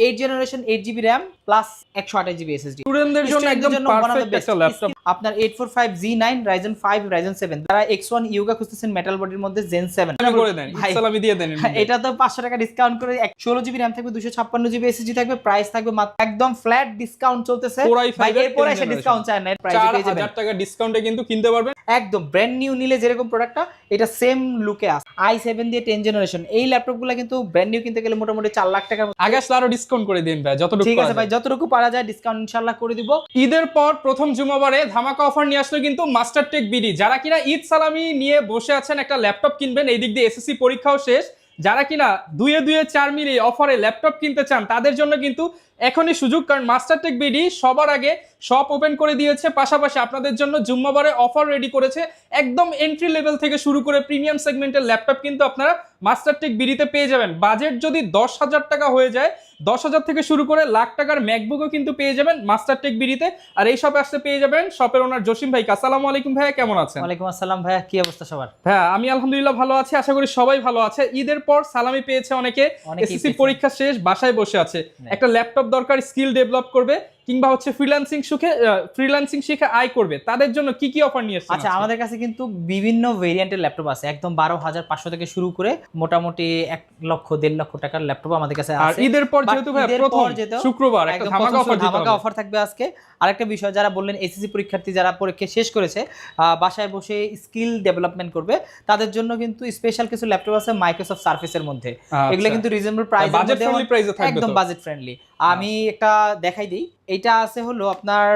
8 generation 8 GB RAM plus 128 GB SSD স্টুডেন্টদের জন্য একদম পারফেক্ট একটা ল্যাপটপ। আপনার 845Z9 Ryzen 5 Ryzen 7 যারা X1 Yuga খুঁজতেছেন মেটাল বডির মধ্যে Zen 7 আমি করে দেন, ইনশাআল্লাহ দিয়ে দেন। এটা তো 500 টাকা ডিসকাউন্ট করে 16GB RAM থাকবে, 256GB SSD থাকবে, প্রাইস থাকবে মাত্র একদম ফ্ল্যাট ডিসকাউন্ট চলতেছে ভাই। এরপর এসে ডিসকাউন্ট চায় না, প্রাইসে পেয়ে যাবেন 4000 টাকা ডিসকাউন্টে কিন্তু কিনতে পারবেন একদম ব্র্যান্ড নিউ নিলে যেরকম প্রোডাক্টটা এটা সেম লুকে আছে। i7 দিয়ে 10 জেনারেশন এই ল্যাপটপগুলো কিন্তু ব্র্যান্ড নিউ কিনতে গেলে মোটামুটি 4 লাখ টাকার আগে আসলে আরো ডিসকাউন্ট করে দিন ভাই, যতটুকু ঠিক আছে ভাই, যতটুকু পারা যায় ডিসকাউন্ট ইনশাআল্লাহ করে দিব। ঈদের পর প্রথম জুমাবারে ধামাকা অফার নিয়ে আসলো কিন্তু মাস্টারটেক বিডি। যারা কিনা ঈদ সালামি নিয়ে বসে আছেন একটা ল্যাপটপ কিনবেন, এই দিক দিয়ে এসএসসি পরীক্ষাও শেষ, যারা কিনা দুয়ে 4 মিলিয়ে অফারে ল্যাপটপ কিনতে চান তাদের জন্য কিন্তু এখনই সুযোগ, কারণ মাস্টারটেক বিডি সবার আগে শপ ওপেন করে দিয়েছে, পাশাপাশি আপনাদের জন্য জুম্মাবারে অফার রেডি করেছে। একদম এন্ট্রি লেভেল থেকে শুরু করে প্রিমিয়াম সেগমেন্টের ল্যাপটপ কিন্তু আপনারা মাস্টারটেক বিডিতে পেয়ে যাবেন। বাজেট যদি 10,000 টাকা হয়ে যায়, 10,000 থেকে শুরু করে লাখ টাকার ম্যাকবুকও কিন্তু পেয়ে যাবেন মাস্টারটেক বিডিতে। আর এই শপে আসতে পেয়ে যাবেন শপের ওনার জসিম ভাই। আসসালামু আলাইকুম ভাইয়া, কেমন আছেন? ওয়ালাইকুম আসসালাম ভাইয়া, কি অবস্থা সবার? হ্যাঁ, আমি আলহামদুলিল্লাহ ভালো আছি, আশা করি সবাই ভালো আছে। ঈদের পর সালামি পেয়েছে অনেকে, এসএসসি পরীক্ষা শেষ, বাসায় বসে আছে, একটা ল্যাপটপ দরকার, স্কিল ডেভেলপ করবে কিংবা হচ্ছে ফ্রিল্যান্সিং শিখে আয় করবে, তাদের জন্য কি কি অফার নিয়ে এসেছেন? আচ্ছা, আমাদের কাছে কিন্তু বিভিন্ন ভেরিয়েন্টের ল্যাপটপ আছে, একদম 12,500 থেকে শুরু করে মোটামুটি 1 লক্ষ 1.5 লক্ষ টাকার ল্যাপটপ আমাদের কাছে আছে। আর ঈদের পর যেহেতু ভাই প্রথম শুক্রবার একটা ধামাকা অফার থাকবে আজকে। আরেকটা বিষয়, যারা বললেন এসএসসি পরীক্ষার্থী যারা পরীক্ষা শেষ করেছে বাসায় বসে স্কিল ডেভেলপমেন্ট করবে, তাদের জন্য কিন্তু স্পেশাল কিছু ল্যাপটপ আছে মাইক্রোসফট সার্ফেসের মধ্যে। এগুলো কিন্তু রিজনেবল প্রাইসের মধ্যে, একদম বাজেট ফ্রেন্ডলি। আমি একটা দেখাই দিই, এটা আছে হলো আপনার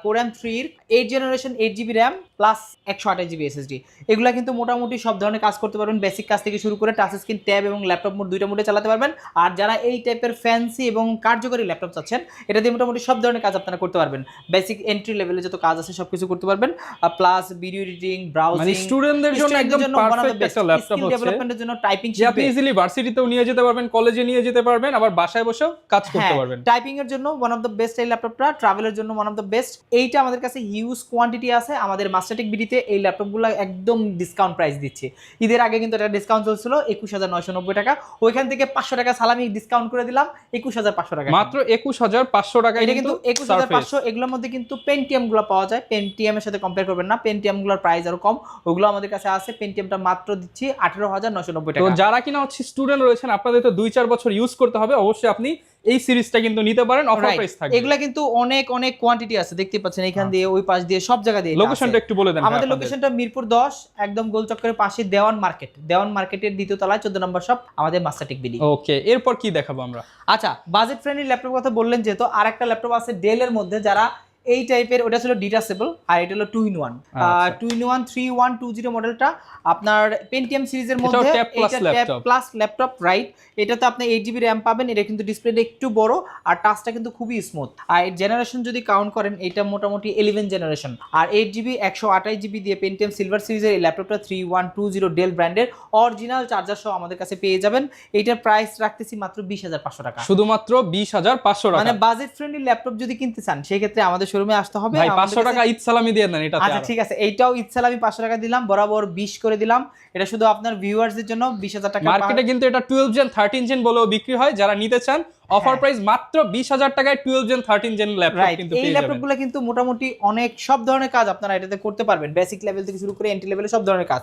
Core i3 এর 8 generation 8GB RAM plus 128GB SSD। এগুলা কিন্তু মোটামুটি সব ধরনের কাজ করতে পারবেন, বেসিক কাজ থেকে শুরু করে টাচ স্ক্রিন, ট্যাব এবং ল্যাপটপ মোড দুইটা মোডে চালাতে পারবেন। আর যারা এই টাইপের ফ্যান্সি এবং কার্যকরী ল্যাপটপ চাচ্ছেন, এটা দিয়ে মোটামুটি সব ধরনের কাজ আপনারা করতে পারবেন। বেসিক এন্ট্রি লেভেলে যত কাজ আছে সবকিছু করতে পারবেন, প্লাস ভিডিও এডিটিং, ব্রাউজিং, স্টুডেন্টদের জন্য একদম পারফেক্ট একটা ল্যাপটপ হচ্ছে। ডেভেলপমেন্টের জন্য টাইপিং আপনি ইজিলি ভার্সিটিতেও নিয়ে যেতে পারবেন, কলেজে নিয়ে যেতে পারবেন, আবার বাসায় বসেও কাজ করতে পারবেন। টাইপিং এর জন্য ওয়ান অফ দ্য বেস্ট এই ল্যাপটপটা, ট্রাভেলের জন্য ওয়ান অফ দ্য বেস্ট। এইটা আমাদের কাছে হিউজ কোয়ান্টিটি আছে। আমাদের মাস্টারটেক বিডিতে এই ল্যাপটপগুলো একদম ডিসকাউন্ট প্রাইস দিচ্ছে। ঈদের আগে কিন্তু এটা ডিসকাউন্ট চলছিল 21,990 টাকা, ওইখান থেকে 500 টাকা সালামি ডিসকাউন্ট করে দিলাম 21,500 টাকা, মাত্র 21,500 টাকা। এটা কিন্তু 21,500। এগুলোর মধ্যে কিন্তু পেন্টিয়াম গুলো পাওয়া যায়, পেন্টিয়ামের সাথে কম্পেয়ার করবেন না, পেন্টিয়াম গুলোর প্রাইস আরো কম, ওগুলো আমাদের কাছে আছে। পেন্টিয়ামটা মাত্র দিচ্ছি 18,990 টাকা। তো যারা কিনা হচ্ছে স্টুডেন্ট রয়েছেন, আপনাদের তো 2-4 বছর ইউজ করতে হবে, অবশ্যই আপনি এই সিরিজটা কিন্তু নিতে পারেন, অফার প্রাইস থাকবে। এগুলা কিন্তু অনেক অনেক কোয়ান্টিটি আছে, দেখতে পাচ্ছেন এখান দিয়ে ওই পাশ দিয়ে সব জায়গা দিয়ে। লোকেশনটা একটু বলে দেন। আমাদের লোকেশনটা মিরপুর 10, একদম গোল চক্করের পাশে দেওয়ান মার্কেটের দ্বিতীয় তলায় 14 নম্বর শপ, আমাদের মাস্টারটেক বিডি। ওকে, এরপর কি দেখাবো আমরা? আচ্ছা, বাজেট ফ্রেন্ডলি ল্যাপটপ কথা বললেন যেহেতু, আরেকটা ল্যাপটপ আছে ডেলের মধ্যে, যারা এই টাইপের, ওটা ছিল ডিটাচেবল আর এটা হলো 2-in-1 3120 মডেলটা আপনার পেন্টিয়াম সিরিজের মধ্যে, এটা ট্যাব প্লাস ল্যাপটপ, রাইট? এটাতে আপনি 8GB RAM পাবেন। এটা কিন্তু ডিসপ্লেটা একটু বড় আর টাচটা কিন্তু খুবই স্মুথ। আর জেনারেশন যদি কাউন্ট করেন, এটা মোটামুটি 11 জেনারেশন। আর 8GB 128GB দিয়ে পেন্টিয়াম সিলভার সিরিজের এই ল্যাপটপটা 3120 ডেল ব্র্যান্ডের অরিজিনাল চার্জার সহ আমাদের কাছে পেয়ে যাবেন। এইটার প্রাইস রাখতেছি মাত্র 20,500 টাকা, শুধুমাত্র 20,500 টাকা। মানে বাজেট ফ্রেন্ডলি ল্যাপটপ যদি কিনতে চান সেই ক্ষেত্রে আমাদের শোরুমে আসতে হবে। ভাই 500 টাকা ঈদ সালামি দিয়ে দেন এটা। আচ্ছা ঠিক আছে, এইটাও ঈদ সালামি 500 টাকা দিলাম, বরাবর 20 করে দিলাম। এটা শুধু আপনার ভিউয়ার্সদের জন্য 20,000 টাকা। মার্কেটে কিন্তু এটা 12 জেন 13 জেন বলেও বিক্রি হয়, যারা নিতে চান অফার প্রাইস মাত্র 20,000 টাকায় 12 জেন 13 জেন ল্যাপটপ কিন্তু পেয়ে যাবেন। এই ল্যাপটপগুলো কিন্তু মোটামুটি অনেক সব ধরনের কাজ আপনারা এটাতে করতে পারবেন, বেসিক লেভেল থেকে শুরু করে এন্ট্রি লেভেলে সব ধরনের কাজ।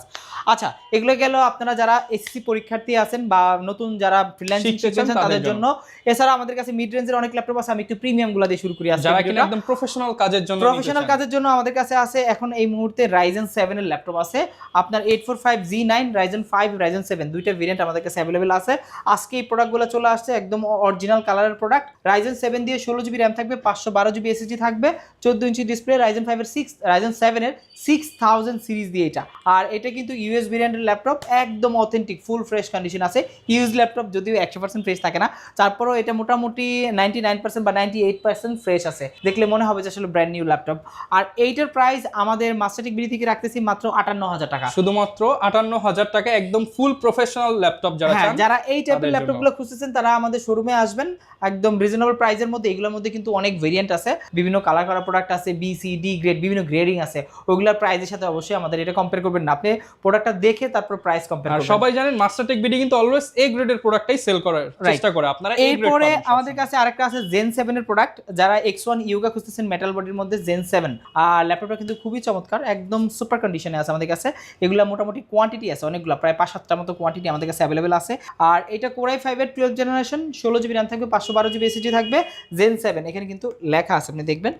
আচ্ছা, এগুলো গেল আপনারা যারা এসএসসি পরীক্ষার্থী আছেন বা নতুন যারা ফ্রিল্যান্সিং শিখছেন তাদের জন্য। এছাড়া আমাদের কাছে মিড রেঞ্জের অনেক ল্যাপটপ আছে, আমি একটু প্রিমিয়াম গুলো দিয়ে শুরু করি। যারা কিনা একদম প্রফেশনাল কাজের জন্য আমাদের কাছে আছে এখন এই মুহূর্তে Ryzen 7 এর ল্যাপটপ আছে আপনার 845Z9 Ryzen 5 Ryzen 7 দুইটা ভেরিয়েন্ট আমাদের কাছে अवेलेबल আছে। আজকে এই প্রোডাক্টগুলো চলে আসছে একদম অরিজিনাল কালারের প্রোডাক্ট। Ryzen 7 দিয়ে 16GB RAM থাকবে, 512GB SSD থাকবে, 14 ইঞ্চি ডিসপ্লে, Ryzen 5 এর Ryzen 7 এর 6000 সিরিজ দিয়ে এটা। আর এটা কিন্তু ইউএস ভেরিয়েন্টের ল্যাপটপ, একদম অথেন্টিক ফুল ফ্রেশ কন্ডিশন আছে। ইউজ ল্যাপটপ যদিও 100% ফ্রেশ থাকে না, তারপরেও এটা মোটামুটি 99% বা 98% ফ্রেশ আছে, দেখলে মনে হবে যে আসলে ব্র্যান্ড নিউ ল্যাপটপ। আর এইটার প্রাইস আমাদের মাস্টারটেক বিডি থেকে রাখতেছি মাত্র 58,000 টাকা, শুধুমাত্র 58,000 টাকা, একদম ফুল প্রফেশনাল ল্যাপটপ। যারা চান, যারা এই টাইপের ল্যাপটপগুলো খুঁজতেছেন তারা আমাদের শোরুমে আসবেন। আসবেন একদম রিজনেবল প্রাইসের মধ্যে। এগুলোর মধ্যে কিন্তু অনেক ভেরিয়েন্ট আছে, বিভিন্ন কালার করা প্রোডাক্ট আছে, বি সি ডি গ্রেড, বিভিন্ন গ্রেডিং আছে। ওগুলোর প্রাইসের সাথে অবশ্যই আমাদের এটা কম্পেয়ার করবেন না, আপনি প্রোডাক্টটা দেখে তারপর প্রাইস কম্পেয়ার আর করবেন। সবাই জানেন মাস্টারটেক বিডি কিন্তু অলওয়েজ এ গ্রেডের প্রোডাক্টটাই সেল করার চেষ্টা করে, আপনারা এই গ্রেড এরপরে পাবেন। আমাদের কাছে আরেকটা আছে জেন 7 এর প্রোডাক্ট, যারা X1 ইয়োগা খুঁজতেছেন মেটাল বডির মধ্যে জেন 7, আর ল্যাপটপটা কিন্তু খুবই চমৎকার, একদম সুপার কন্ডিশনে আছে আমাদের কাছে। এগুলা মোটামুটি কোয়ান্টিটি আছে অনেকগুলো, প্রায় 5-7টার মতো কোয়ান্টিটি আমাদের কাছে অ্যাভেলেবেল আছে। আর এটা Core i5 এর 12th জেনারেশন, 16GB RAM থাকবে, 512GB SSD থাকবে, জেন 7 এখানে কিন্তু লেখা আছে, আপনি দেখবেন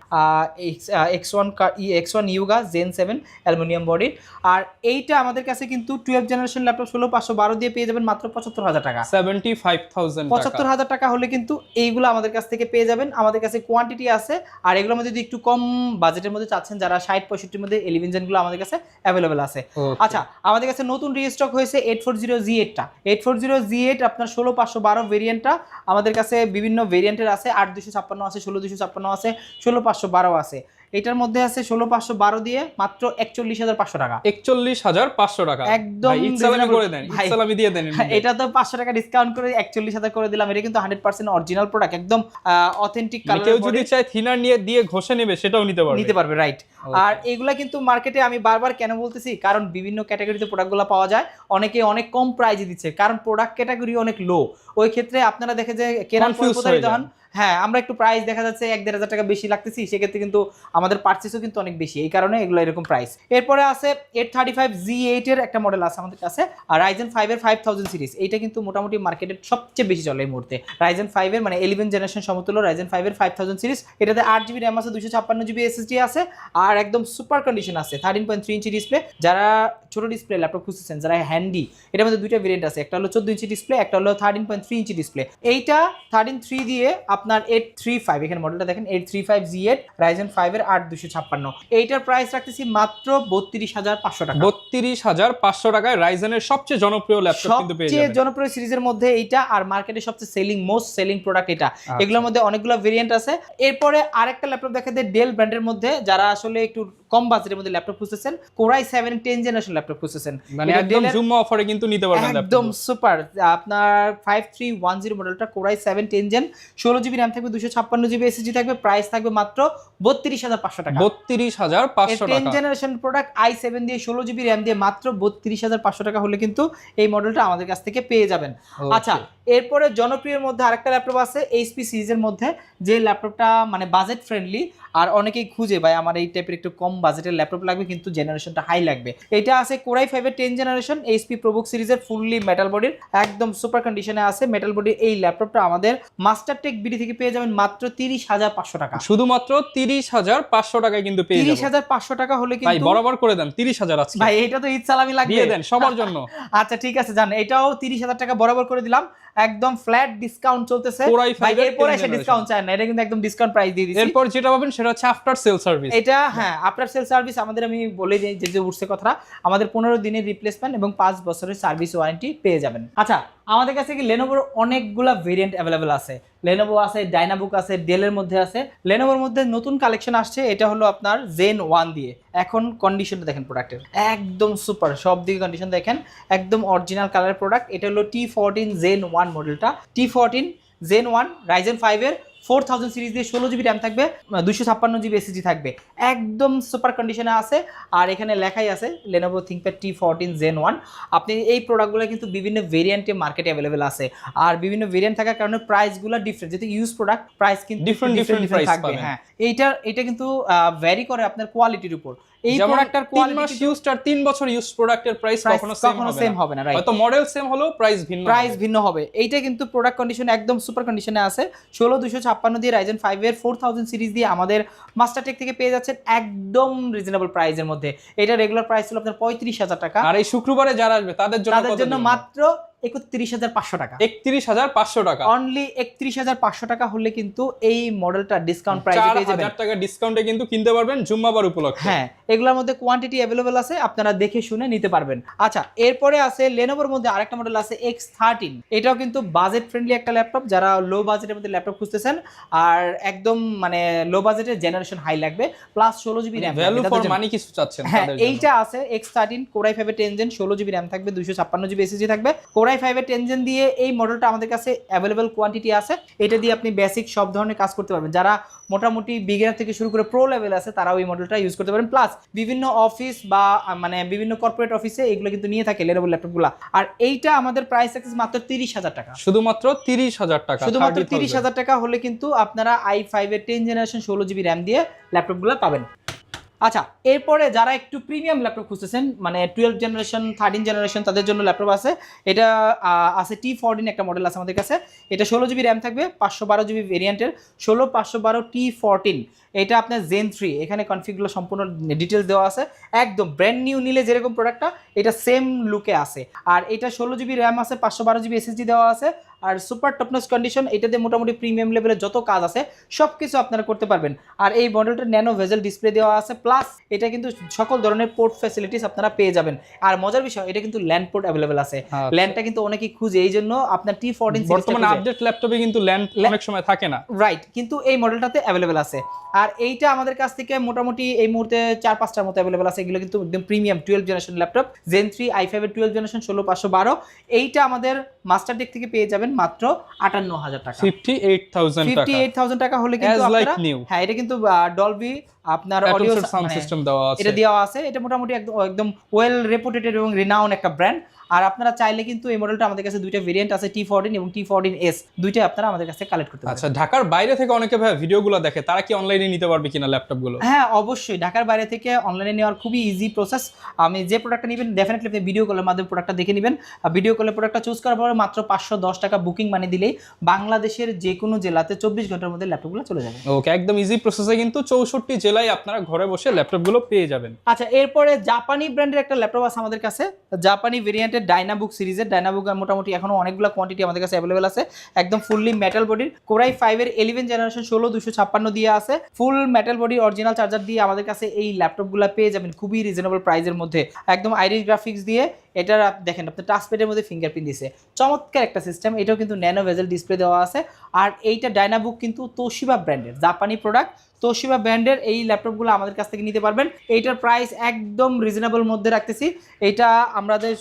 X1 ইয়োগা জেন 7 অ্যালুমিনিয়াম বডির। আর এইটা আমাদের কাছে কিন্তু 12th জেনারেশন ল্যাপটপ 16512 দিয়ে পেয়ে যাবেন মাত্র 75,000 টাকা। 75,000 টাকা। 75,000 টাকা হলে কিন্তু এইগুলো আমাদের কাছ থেকে পেয়ে যাবেন। আমাদের কাছে কোয়ান্টিটি আছে, আর এগুলোর মধ্যে যদি একটু কম বাজেটের মধ্যে চাচ্ছেন, যারা 60-65 মধ্যে 11 জেনগুলো আমাদের কাছে অ্যাভেলেবেল আছে। আচ্ছা, আমাদের কাছে নতুন রিস্টক হয়েছে 840G8টা। 840G8 আপনার 16512 ভেরিয়েন্টটা আমাদের কাছে বিভিন্ন ভেরিয়েন্টের আছে, 8256 আছে, 16256 আছে, 16512 আছে। এটার মধ্যে আছে 16512 দিয়ে মাত্র 41,500 টাকা। 41,500 টাকা একদম ইনসালামি করে দেন, ইনসালামি দিয়ে দেন। এটা তো 500 টাকা ডিসকাউন্ট করে 41,000 করে দিলাম। এটা কিন্তু 100% অরিজিনাল প্রোডাক্ট, একদম অথেন্টিক কালার। কেউ যদি চায় থিনার নিয়ে দিয়ে ঘষে নেবে সেটাও নিতে পারবে, রাইট। আর এগুলা কিন্তু মার্কেটে আমি বারবার কেন বলতেছি, কারণ বিভিন্ন ক্যাটাগরিতে প্রোডাক্টগুলো পাওয়া যায়, অনেকে অনেক কম প্রাইসে দিচ্ছে, কারণ প্রোডাক্ট ক্যাটাগরি অনেক লো। ওই ক্ষেত্রে আপনারা দেখে যে কেনার পর প্রতারিত হন। হ্যাঁ, আমরা একটু প্রাইস দেখা যাচ্ছে 1-1.5 টাকা বেশি লাগতেছি, সেক্ষেত্রে কিন্তু আমাদের পারচেসও কিন্তু অনেক বেশি, এই কারণে এগুলো এরকম প্রাইস। এরপরে আছে 835G8 এর একটা মডেল আছে আমাদের কাছে, আর Ryzen 5 এর 5000 সিরিজ। এইটা কিন্তু মোটামুটি মার্কেটের সবচেয়ে বেশি চলে এই মুহূর্তে। Ryzen 5 এর মানে 11 জেনারেশন সমতুল্য Ryzen 5 এর 5000 সিরিজ। এটাতে 8GB RAM আছে, 256GB SSD আছে, আর একদম সুপার কন্ডিশন আছে। 13.3 ইঞ্চি ডিসপ্লে। যারা ছোট ডিসপ্লে ল্যাপটপ খুঁজতেছেন, যারা হ্যান্ডি, এটার মধ্যে দুইটা ভেরিয়েন্ট আছে, একটা হলো 14 ইঞ্চি ডিসপ্লে, একটা হলো 13.3 ইঞ্চি ডিসপ্লে। এইটা 13.3 দিয়ে আপনার 835, এখানে মডেলটা দেখেন 835G8 Ryzen 5 এর 8256। এইটার প্রাইস রাখতেছি মাত্র 32,500 টাকা। 32,500 টাকায় রাইজেনের সবচেয়ে জনপ্রিয় ল্যাপটপ কিন্তু পেয়ে যাবেন। সবচেয়ে জনপ্রিয় সিরিজের মধ্যে এইটা, আর মার্কেটের সবচেয়ে মোস্ট সেলিং প্রোডাক্ট এটা। এগুলোর মধ্যে অনেকগুলো ভেরিয়েন্ট আছে। এরপরে আরেকটা ল্যাপটপ দেখা যায় ডেল ব্র্যান্ডের মধ্যে, যারা আসলে একটু কম বাজেটের মধ্যে ল্যাপটপ খুঁজতেছেন, Core i7 10 জেনারেশন ল্যাপটপ খুঁজতেছেন, মানে একদম জুম্মা অফারে কিন্তু নিতে পারবেন ল্যাপটপ। একদম সুপার। আপনার 5310 মডেলটা Core i7 10 gen, 16GB RAM থাকবে, 256GB SSD থাকবে, প্রাইস থাকবে মাত্র 32,500 টাকা। 32,500 টাকা 10 জেনারেশন প্রোডাক্ট i7 দিয়ে 16GB RAM দিয়ে মাত্র 32,500 টাকা হলে কিন্তু এই মডেলটা আমাদের কাছ থেকে পেয়ে যাবেন। আচ্ছা, এরপরে জনপ্রিয়ের মধ্যে আরেকটা ল্যাপটপ আছে HP সিরিজের মধ্যে, যে ল্যাপটপটা মানে বাজেট ফ্রেন্ডলি, আর অনেকেই খুঁজে ভাই আমার এই টাইপের একটু কম বাজেটের ল্যাপটপ লাগবে কিন্তু জেনারেশনটা হাই লাগবে। এটা আছে Core i5 এর 10 জেনারেশন HP ProBook সিরিজের, ফুললি মেটাল বডির, একদম সুপার কন্ডিশনে আছে মেটাল বডির। এই ল্যাপটপটা আমাদের মাস্টারটেক বিডি থেকে পেয়ে যাবেন মাত্র 30,500 টাকা। শুধুমাত্র 30,500 টাকায় কিন্তু পেয়ে যাবেন। 30,500 টাকা হলে কিন্তু ভাই বরাবর করে দেন 30,000 আজকে। ভাই এটা তো ঈদ সালামি লাগবে, দিয়ে দেন সবার জন্য। আচ্ছা ঠিক আছে, জান এটাও 30,000 টাকা বরাবর করে দিলাম, একদম ফ্ল্যাট ডিসকাউন্ট চলতেছে। ভাই এরপর এসে ডিসকাউন্ট চায় না, এটা কিন্তু একদম ডিসকাউন্ট প্রাইস দিয়ে দিছি। এরপর যেটা পাবেন সেটা হচ্ছে আফটার সেল সার্ভিস। এটা হ্যাঁ, আফটার সেল সার্ভিস আমাদের, আমি বলে দিই যে উঠছে কথাটা, আমাদের 15 দিনের রিপ্লেসমেন্ট এবং 5 বছরের সার্ভিস ওয়ারেন্টি পেয়ে যাবেন। আচ্ছা, আমাদের কাছে কি লেনোভোর অনেকগুলা ভেরিয়েন্ট অ্যাভেলেবেল আছে। লেনোভো আছে, ডাইনাবুক আছে, ডেলের মধ্যে আছে। লেনোভোর মধ্যে নতুন কালেকশন আসছে, এটা হলো আপনার জেন 1 দিয়ে। এখন কন্ডিশনটা দেখেন প্রোডাক্টের, একদম সুপার, সব দিকে কন্ডিশন দেখেন, একদম অরিজিনাল কালার প্রোডাক্ট। এটা হলো T14 জেন 1 মডেলটা। T14 জেন 1 Ryzen 5 এর 4000 সিরিজ দিয়ে 16GB RAM থাকবে, 256GB SSD থাকবে, একদম সুপার কন্ডিশনে আছে। আর এখানে লেখাই আছে Lenovo ThinkPad T14 Gen 1। আপনি এই প্রোডাক্টগুলো কিন্তু বিভিন্ন ভেরিয়েন্টে মার্কেটে অ্যাভেলেবেল আছে, আর বিভিন্ন ভেরিয়েন্ট থাকার কারণে প্রাইসগুলো ডিফারেন্ট, যেহেতু ইউজ প্রোডাক্ট প্রাইস কিন্তু ডিফারেন্ট প্রাইস থাকবে। হ্যাঁ, এটা কিন্তু ভ্যারি করে আপনার কোয়ালিটির উপর। এই প্রোডাক্টটার কোয়ালিটি 3 মাস ইউজড আর 3 বছর ইউজ প্রোডাক্টের প্রাইস কখনো সেম হবে না, রাইট? হয়তো মডেল সেম হলো প্রাইস ভিন্ন হবে। এইটা কিন্তু প্রোডাক্ট কন্ডিশন একদম সুপার কন্ডিশনে আছে। 16256 দিয়ে Ryzen 5 এর 4000 সিরিজ দিয়ে আমাদের মাস্টারটেক থেকে পেয়ে যাচ্ছেন একদম রিজনেবল প্রাইসের মধ্যে। এটা রেগুলার প্রাইস ছিল আপনার 35,000 টাকা। আর এই শুক্রবারে যারা আসবে তাদের জন্য মাত্র 31,500 টাকা। 31,500 টাকা, অনলি 31,500 টাকা হলে কিন্তু এই মডেলটা ডিসকাউন্ট প্রাইসে পেয়ে যাবেন। 4,000 টাকা ডিসকাউন্টে কিন্তু কিনতে পারবেন জুম্মাবার উপলক্ষে। হ্যাঁ, এগুলোর মধ্যে কোয়ান্টিটি अवेलेबल আছে, আপনারা দেখে শুনে নিতে পারবেন। আচ্ছা, এরপরে আছে লেনোভোর মধ্যে আরেকটা মডেল আছে X13। এটাও কিন্তু বাজেট ফ্রেন্ডলি একটা ল্যাপটপ, যারা লো বাজেটের মধ্যে ল্যাপটপ খুঁজতেছেন আর একদম মানে লো বাজেটের জেনারেশন হাই লাগবে, plus 16GB RAM, value for money কিছু চাচ্ছেন তাদের জন্য। এইটা আছে X13 Core i5 10 Gen, 16GB RAM থাকবে, 256GB SSD থাকবে। Core কোরাই 5 10 জেন দিয়ে এই মডেলটা আমাদের কাছে অ্যাভেলেবল কোয়ান্টিটি আছে। এটা দিয়ে আপনি বেসিক সব ধরনের কাজ করতে পারবেন। যারা মোটামুটি বিগিনার থেকে শুরু করে প্রো লেভেল আছে তারাও এই মডেলটা ইউজ করতে পারেন। প্লাস বিভিন্ন অফিস বা মানে বিভিন্ন কর্পোরেট অফিসে এগুলো কিন্তু নিয়ে থাকে Lenovo ল্যাপটপগুলো। আর এইটা আমাদের প্রাইস আছে মাত্র 30,000 টাকা, শুধুমাত্র 30,000 টাকা। শুধুমাত্র 30,000 টাকা হলে কিন্তু আপনারা i5 এর 10 জেনারেশন 16GB র্যাম দিয়ে ল্যাপটপগুলো পাবেন। আচ্ছা, এরপরে যারা একটু প্রিমিয়াম ল্যাপটপ খুঁজতেছেন, মানে 12 জেনারেশন 13 জেনারেশন, তাদের জন্য ল্যাপটপ আছে। এটা আছে T14 একটা মডেল আছে আমাদের কাছে। এটা 16GB র্যাম থাকবে, 512GB ভেরিয়েন্টের, 512 T14। এটা আপনার Zen 3, এখানে কনফিগগুলো সম্পূর্ণ ডিটেলস দেওয়া আছে। একদম ব্র্যান্ড নিউ নিলে যেরকম প্রোডাক্টটা এটা সেম লুকে আছে। আর এটা 16GB র্যাম আছে, 512GB SSD দেওয়া আছে। আর সুপার টপনচ কন্ডিশন, এটাতে মোটামুটি প্রিমিয়াম লেভেলের যত কাজ আছে সব কিছু আপনারা করতে পারবেন। আর এই মডেলটা ন্যানো ভেজেল ডিসপ্লে দেওয়া আছে, প্লাস এটা কিন্তু সকল ধরনের পোর্ট ফ্যাসিলিটিস আপনারা পেয়ে যাবেন। আর মজার বিষয়, এটা কিন্তু ল্যান্ড পোর্ট অ্যাভেলেবেল আছে। ল্যান্ডটা কিন্তু অনেকেই খুঁজে, এই জন্য আপনার T14 বর্তমানে আপডেট ল্যাপটপে কিন্তু ল্যান্ড অনেক সময় থাকে না, রাইট, কিন্তু এই মডেলটাতে অ্যাভেলেবেল আছে। আর এইটা আমাদের কাছ থেকে মোটামুটি এই মুহূর্তে 4-5টার মতো অ্যাভেলেবেল আছে। এগুলো কিন্তু একদম premium 12 generation laptop, Zen 3 i5 এর 12 জেনারেশন 16512। এইটা আমাদের মাস্টার টেক থেকে পেয়ে যাবেন মাত্র 58,000 টাকা, 58,000 টাকা হলে কিন্তু আপনারা, নিউ। হ্যাঁ এটা কিন্তু ডলবি আপনার অডিও সাউন্ড সিস্টেম দেওয়া আছে, এটা দেওয়া আছে। এটা মোটামুটি একদম ওয়েল রেপুটেটেড এবং রিনাউন একটা ব্র্যান্ড। আর আপনারা চাইলে কিন্তু এই মডেলটা আমাদের কাছে দুইটা ভেরিয়েন্ট আছে, T14 এবং T14s, দুইটাই আপনারা আমাদের কাছে কালেক্ট করতে পারবেন। আচ্ছা, ঢাকার বাইরে থেকে অনেকে ভাই ভিডিওগুলো দেখে, তারা কি অনলাইনে নিতে পারবে কিনা ল্যাপটপগুলো? হ্যাঁ অবশ্যই, ঢাকার বাইরে থেকে অনলাইনে নেওয়ার খুবই ইজি প্রসেস। আমি যে প্রোডাক্টটা নেবেন ডেফিনেটলি আপনি ভিডিও কলের মাধ্যমে প্রোডাক্টটা দেখে নেবেন। ভিডিও কলে প্রোডাক্টটা চুজ করার পরে মাত্র 510 টাকা বুকিং মানি দিলেই বাংলাদেশের যে কোনো জেলাতে 24 ঘন্টার মধ্যে ল্যাপটপগুলো চলে যাবে। ওকে, একদম ইজি প্রসেসে কিন্তু 64 জেলায় আপনারা ঘরে বসে ল্যাপটপগুলো পেয়ে যাবেন। আচ্ছা, এরপরে জাপানি ব্র্যান্ডের একটা ল্যাপটপ আছে আমাদের কাছে, জাপানি ভেরিয়েন্টের ডাইনাবুক সিরিজের। ডাইনাবুক মোটামুটি এখনো অনেকগুলো কোয়ান্টিটি আমাদের কাছে অ্যাভেলেবেল আছে। একদম ফুললি মেটাল বডির কোরাই 5 এর 11 জেনারেশন 16256 দিয়ে আছে। ফুল মেটাল বডি অরিজিনাল চার্জার দিয়ে আমাদের কাছে এই ল্যাপটপগুলো পেয়ে যাবেন খুবই রিজনেবল প্রাইসের মধ্যে। একদম আইরিস গ্রাফিক্স দিয়ে এটা দেখেন, আপনার টাচপ্যাডের মধ্যে ফিঙ্গারপ্রিন্ট দিয়েছে, চমৎকার একটা সিস্টেম। এটাও কিন্তু ন্যানো ভেজেল ডিসপ্লে দেওয়া আছে। আর এইটা ডাইনাবুক কিন্তু তোশিবা ব্র্যান্ডের, জাপানি প্রোডাক্ট, তোশিবা ব্র্যান্ডের এই ল্যাপটপগুলো আমাদের কাছ থেকে নিতে পারবেন। এইটার প্রাইস একদম রিজনেবল মধ্যে রাখতেছি। এটা আমাদের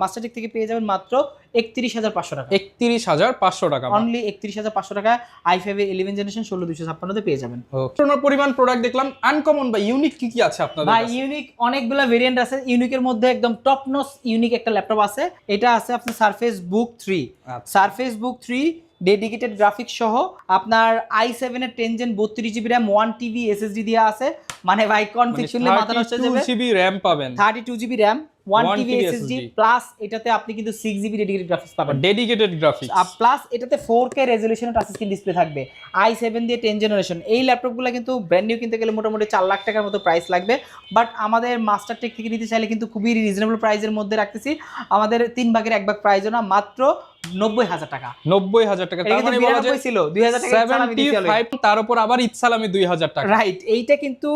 মাস্টারটেক থেকে পেয়ে যাবেন মাত্র 31,500 টাকা, 31,500 টাকা, অনলি 31,500 টাকা i5 এর 11 জেনারেশন 16256 তে পেয়ে যাবেন। প্রচুর পরিমাণ প্রোডাক্ট দেখলাম। আনকমন বা ইউনিক কি কি আছে আপনাদের ভাই? কাছে ইউনিক অনেকগুলা ভেরিয়েন্ট আছে। ইউনিকের মধ্যে একদম টপ নচ ইউনিক একটা ল্যাপটপ আছে। এটা আছে আপনার সারফেস বুক 3, সারফেস বুক 3 ডেডিকেটেড গ্রাফিক্স সহ, আপনার i7 এর 10 gen 32GB RAM 1TB SSD দেওয়া আছে। মানে ভাই কনফিগ শুনলে মাথা নষ্ট হয়ে যাবে। 32GB র্যাম পাবেন, 32GB RAM 1TB SSD, plus এটাতে আপনি কিন্তু 6GB ডেডিকেটেড গ্রাফিক্স পাবেন, ডেডিকেটেড গ্রাফিক্স, প্লাস এটাতে 4K রেজোলিউশনের টাচ স্ক্রিন ডিসপ্লে থাকবে। i7 দিয়ে 10 জেনারেশন। এই ল্যাপটপগুলো কিন্তু ব্র্যান্ড নিউ কিনতে গেলে মোটামুটি 4 লাখ টাকার মতো প্রাইস লাগবে। বাট আমাদের মাস্টার টেক থেকে নিতে চাইলে কিন্তু খুবই রিজনেবল প্রাইসের মধ্যে রাখতেছি। আমাদের 3 ভাগের 1 ভাগ প্রাইসও না, মাত্র 90,000 টাকা। 90,000 টাকা, তার মানে বলা যায় ছিল 2000 টাকা 75, তার উপর আবার ঈদ সালামি 2000 টাকা। রাইট, এইটা কিন্তু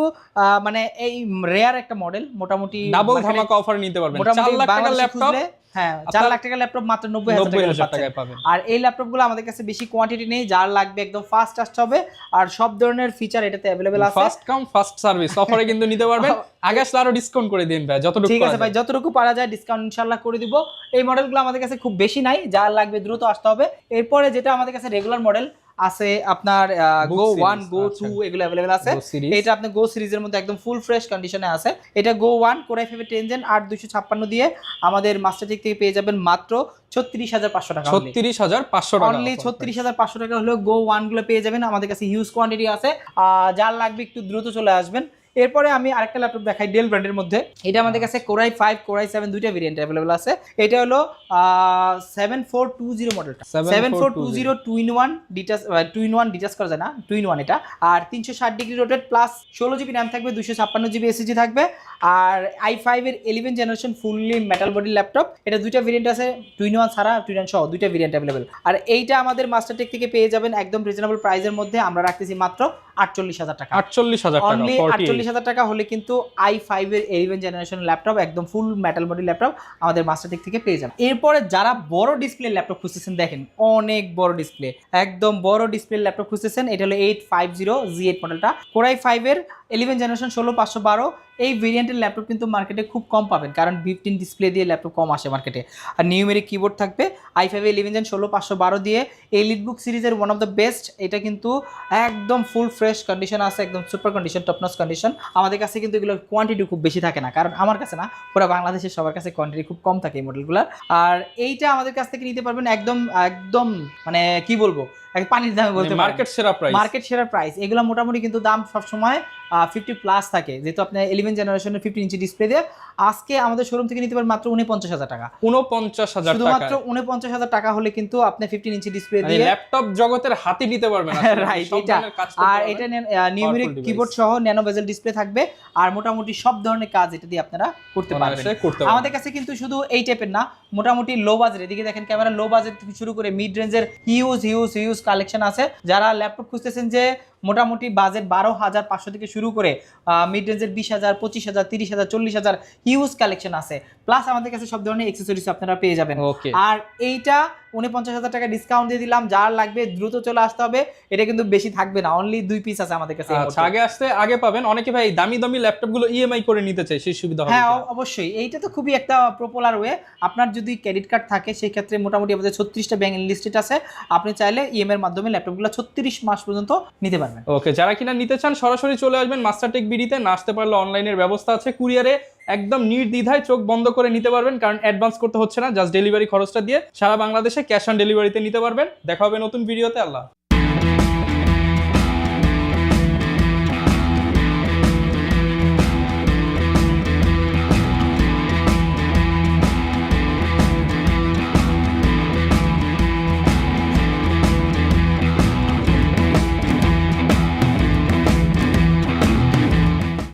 মানে এই রেয়ার একটা মডেল, মোটামুটি ডাবল ধামাকা অফার নিতে পারবেন। 4 লাখ টাকার ল্যাপটপ, হ্যাঁ 4 লাখ টাকার ল্যাপটপ মাত্র 90,000 টাকায় পাবেন। আর এই ল্যাপটপগুলো আমাদের কাছে বেশি কোয়ান্টিটি নেই, যার লাগবে একদম ফাস্ট টাচ হবে। আর সব ধরনের ফিচার এটাতে अवेलेबल আছে। ফাস্ট কাম ফাস্ট সার্ভিস অফারে কিন্তু নিতে পারবেন। আগে আসলে আরো ডিসকাউন্ট করে দিন ভাই, যতটুকু ঠিক আছে ভাই, যতটুকু পারা যায় ডিসকাউন্ট ইনশাআল্লাহ করে দিব। এই মডেলগুলো আমাদের কাছে খুব বেশি নাই, যার লাগবে দ্রুত আসতে হবে। এরপরে যেটা আমাদের কাছে রেগুলার মডেল আছে আপনার গো 1 গো 2 এগুলো अवेलेबल আছে। এটা আপনি গো সিরিজের মধ্যে একদম ফুল ফ্রেশ কন্ডিশনে আছে। এটা গো 1 কোরাই 5 10 জেন 8256 দিয়ে আমাদের মাস্টারটেক থেকে পেয়ে যাবেন মাত্র 36,500 টাকা, 36,500 টাকা, অনলি 36,500 টাকা হলো গো 1 গুলো পেয়ে যাবেন। আমাদের কাছে হিউজ কোয়ান্টিটি আছে, যার লাগবে একটু দ্রুত চলে আসবেন। এরপরে আমি আরেকটা ল্যাপটপ দেখাই ডেল ব্র্যান্ডের মধ্যে। এটা আমাদের কাছে কোরাই 5 কোরাই 7 দুইটা ভেরিয়েন্ট अवेलेबल আছে। এটা হলো 7420 মডেলটা, 7420 2-in-1 ডিটাচ, 2-in-1 ডিটাচ করা যায় না, 2-in-1 এটা। আর 360 degree rotate, plus 16GB RAM থাকবে, 256GB SSD থাকবে। আর i5 এর 11 generation fully metal body laptop. এটা দুইটা ভেরিয়েন্ট আছে, 2-in-1 ছাড়া 2-in-1 সহ দুইটা ভেরিয়েন্ট अवेलेबल। আর এইটা আমাদের মাস্টারটেক থেকে পেয়ে যাবেন একদম রিজনেবল প্রাইসের মধ্যে। আমরা রাখতেছি মাত্র 48,000 টাকা, 48,000 টাকা, অনলি 48,000 টাকা হলে কিন্তু i5 এর 11 জেনারেশন ল্যাপটপ একদম ফুল মেটাল বডি ল্যাপটপ আমাদের মাস্টারটেক থেকে পেয়ে যাবেন। এরপরে যারা বড় ডিসপ্লে ল্যাপটপ খুঁজতেছেন, দেখেন অনেক বড় ডিসপ্লে, একদম বড় ডিসপ্লে ল্যাপটপ খুঁজতেছেন, এটা হলো 850 Z8 মডেলটা, কোরাই 5 এর 11 জেনারেশন 16512, এই ভেরিয়েন্টের ল্যাপটপ কিন্তু মার্কেটে খুব কম পাবেন, কারণ 15 ডিসপ্লে দিয়ে ল্যাপটপ কম আসে মার্কেটে। আর নিউমেরিক কিবোর্ড থাকবে, i5 11 Gen 16512 দিয়ে এলিটবুক সিরিজের ওয়ান অফ দ্য বেস্ট। এটা কিন্তু একদম ফুল ফ্রেশ কন্ডিশন আছে, একদম সুপার কন্ডিশন, টপনচ কন্ডিশন। আমাদের কাছে কিন্তু এগুলোর কোয়ান্টিটি খুব বেশি থাকে না, কারণ আমার কাছে না, পুরো বাংলাদেশের সবার কাছে কোয়ান্টিটি খুব কম থাকে এই মডেলগুলোর। আর এইটা আমাদের কাছ থেকে নিতে পারবেন একদম একদম মানে কি বলবো, পানির দামে বলতে পারেন, মার্কেট সেরা প্রাইস। মার্কেট সেরা প্রাইস। এগুলো মোটামুটি কিন্তু দাম সবসময় 50+ থাকে, যেহেতু আপনার 11 জেনারেশনের 15 ইঞ্চি ডিসপ্লে দিয়ে আজকে আমাদের শোরুম থেকে নিতে পারেন মাত্র 49,000 টাকা। 49,000 টাকা, শুধুমাত্র 49,000 টাকা হলে কিন্তু আপনি 15 ইঞ্চি ডিসপ্লে দিয়ে ল্যাপটপ জগতের হাতে নিতে পারবেন। রাইট, এটা। আর এটা নিউমেরিক কিবোর্ড সহ ন্যানো বেজেল ডিসপ্লে থাকবে, আর মোটামুটি সব ধরনের কাজ এটা দিয়ে আপনারা করতে পারবেন। আমাদের কাছে কিন্তু শুধু এই টাইপের না, মোটামুটি লো বাজেট, এদিকে দেখেন ক্যামেরা, লো বাজেট থেকে শুরু করে মিড রেঞ্জের হিউজ কালেকশন আছে। যারা ল্যাপটপ খুঁজতেছেন যে মোটামুটি বাজেট 12,500 থেকে শুরু করে মিড রেঞ্জের 20,000, 25,000, 30,000, 40,000 হিউজ কালেকশন আছে। প্লাস আমাদের কাছে সব ধরনের অ্যাক্সেসরিজ আপনারা পেয়ে যাবেন। আর এইটা 49,000 টাকা ডিসকাউন্ট দিয়ে দিলাম, যার লাগবে দ্রুত চলে আসতে হবে। এটা কিন্তু বেশি থাকবে না, অনলি 2 পিস আছে আমাদের কাছে। আচ্ছা, আগে আসতে আগে পাবেন। অনেকে ভাই দামি দামি ল্যাপটপ গুলো ইএমআই করে নিতে চায়, সেই সুবিধা হবে? হ্যাঁ অবশ্যই, এইটা তো খুবই একটা পপুলার ওয়ে। আপনার যদি ক্রেডিট কার্ড থাকে সেই ক্ষেত্রে মোটামুটি আমাদের 36টা ব্যাংক লিস্টেড আছে, আপনি চাইলে ইএমআই এর মাধ্যমে ল্যাপটপগুলো 36 মাস পর্যন্ত নিতে পারবেন। ওকে, যারা কিনা নিতে চান সরাসরি চলে আসবেন মাস্টারটেক বিডিতে। না আসতে পারলে অনলাইনের ব্যবস্থা আছে, কুরিয়ারে একদম নির্দ্বিধায় চোখ বন্ধ করে নিতে পারবেন, কারণ অ্যাডভান্স করতে হচ্ছে না, জাস্ট ডেলিভারি খরচটা দিয়ে সারা বাংলাদেশে ক্যাশ অন ডেলিভারিতে নিতে পারবেন। দেখা হবে নতুন ভিডিওতে। আল্লাহ।